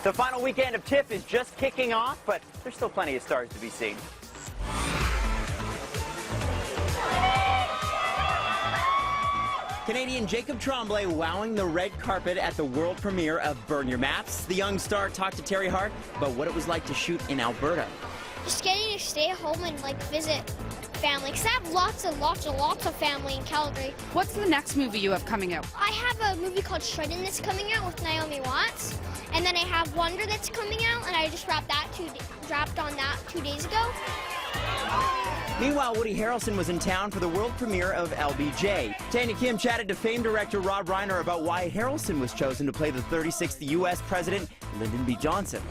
The final weekend of TIFF is just kicking off, but there's still plenty of stars to be seen. Canadian Jacob Tremblay wowing the red carpet at the world premiere of Burn Your Maps. The young star talked to Teri Hart about what it was like to shoot in Alberta. Just getting to stay at home and visit family, because I have lots of family in Calgary. What's the next movie you have coming out? I have a movie called Snowden that's coming out with Naomi Watts, and then I have Wonder that's coming out, and I just wrapped on that 2 days ago. Meanwhile, Woody Harrelson was in town for the world premiere of LBJ. Tanya Kim chatted to famed director Rob Reiner about why Harrelson was chosen to play the 36th U.S. President, Lyndon B. Johnson.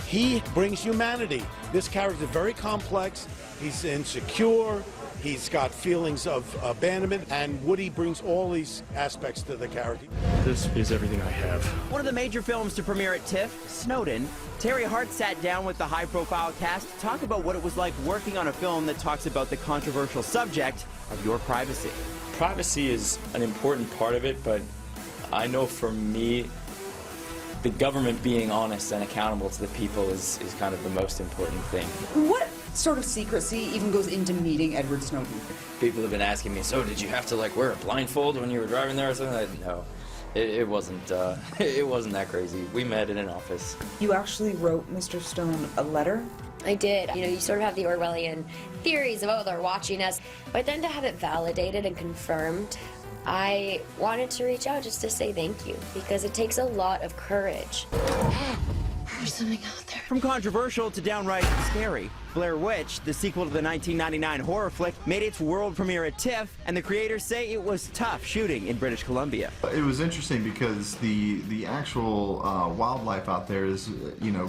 He brings humanity. This character is very complex. He's insecure. He's got feelings of abandonment, and Woody brings all these aspects to the character. This is everything I have. One of the major films to premiere at TIFF, Snowden. Teri Hart sat down with the high-profile cast to talk about what it was like working on a film that talks about the controversial subject of your privacy. Privacy is an important part of it, but I know for me, the government being honest and accountable to the people is kind of the most important thing. What sort of secrecy even goes into meeting Edward Snowden? People have been asking me, so did you have to wear a blindfold when you were driving there or something? No, it wasn't that crazy. We met in an office. You actually wrote Mr. Stone a letter? I did. You sort of have the Orwellian theories of, oh, they're watching us. But then to have it validated and confirmed, I wanted to reach out just to say thank you, because it takes a lot of courage. There's something out there. From controversial to downright scary, Blair Witch, the sequel to the 1999 horror flick, made its world premiere at TIFF, and the creators say it was tough shooting in British Columbia. It was interesting because the actual wildlife out there is,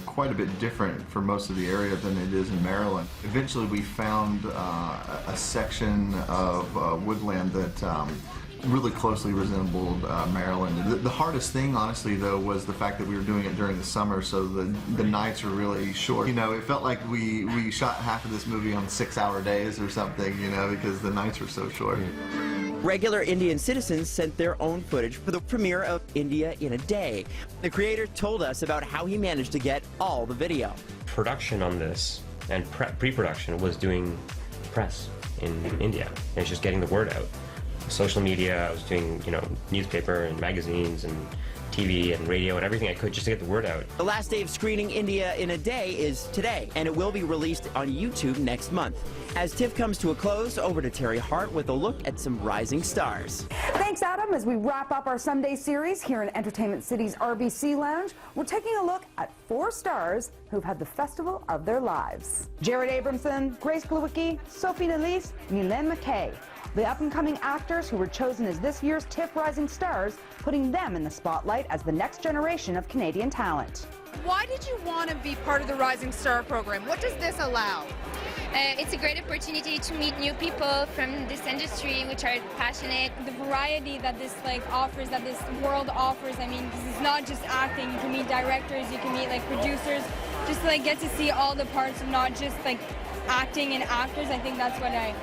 quite a bit different for most of the area than it is in Maryland. Eventually we found a section of woodland that really closely resembled Maryland. The hardest thing, honestly, though, was the fact that we were doing it during the summer, so the nights are really short. It felt like we shot half of this movie on 6-hour days or something, because the nights were so short. Regular Indian citizens sent their own footage for the premiere of India in a Day. The creator told us about how he managed to get all the video. Production on this and pre-production was doing press in India. It was just getting the word out. Social media, I was doing, newspaper and magazines and TV and radio and everything I could just to get the word out. The last day of screening India in a Day is today, and it will be released on YouTube next month. As TIFF comes to a close, over to Teri Hart with a look at some rising stars. Thanks, Adam. As we wrap up our Sunday series here in Entertainment City's RBC Lounge, we're taking a look at 4 stars who've had the festival of their lives. Jared Abramson, Grace Glowicki, Sophie Nélisse, Mylène McKay. The up-and-coming actors who were chosen as this year's TIFF Rising Stars, putting them in the spotlight as the next generation of Canadian talent. Why did you want to be part of the Rising Star program? What does this allow? It's a great opportunity to meet new people from this industry which are passionate. The variety that this offers, that this world offers, because it's not just acting. You can meet directors, you can meet producers, just get to see all the parts of not just acting and actors. I think that's what I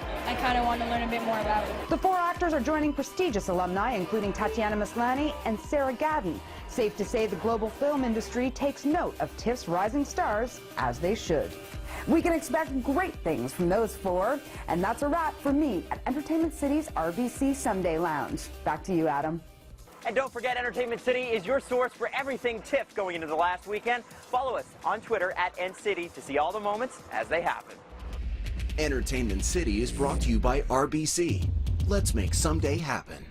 kind of want to learn a bit more about. The 4 actors are joining prestigious alumni, including Tatiana Maslany and Sarah Gadon. Safe to say the global film industry takes note of TIFF's rising stars, as they should. We can expect great things from those 4, and that's a wrap for me at Entertainment City's RBC Sunday Lounge. Back to you, Adam. And don't forget, Entertainment City is your source for everything TIFF going into the last weekend. Follow us on Twitter at NCity to see all the moments as they happen. Entertainment City is brought to you by RBC. Let's make someday happen.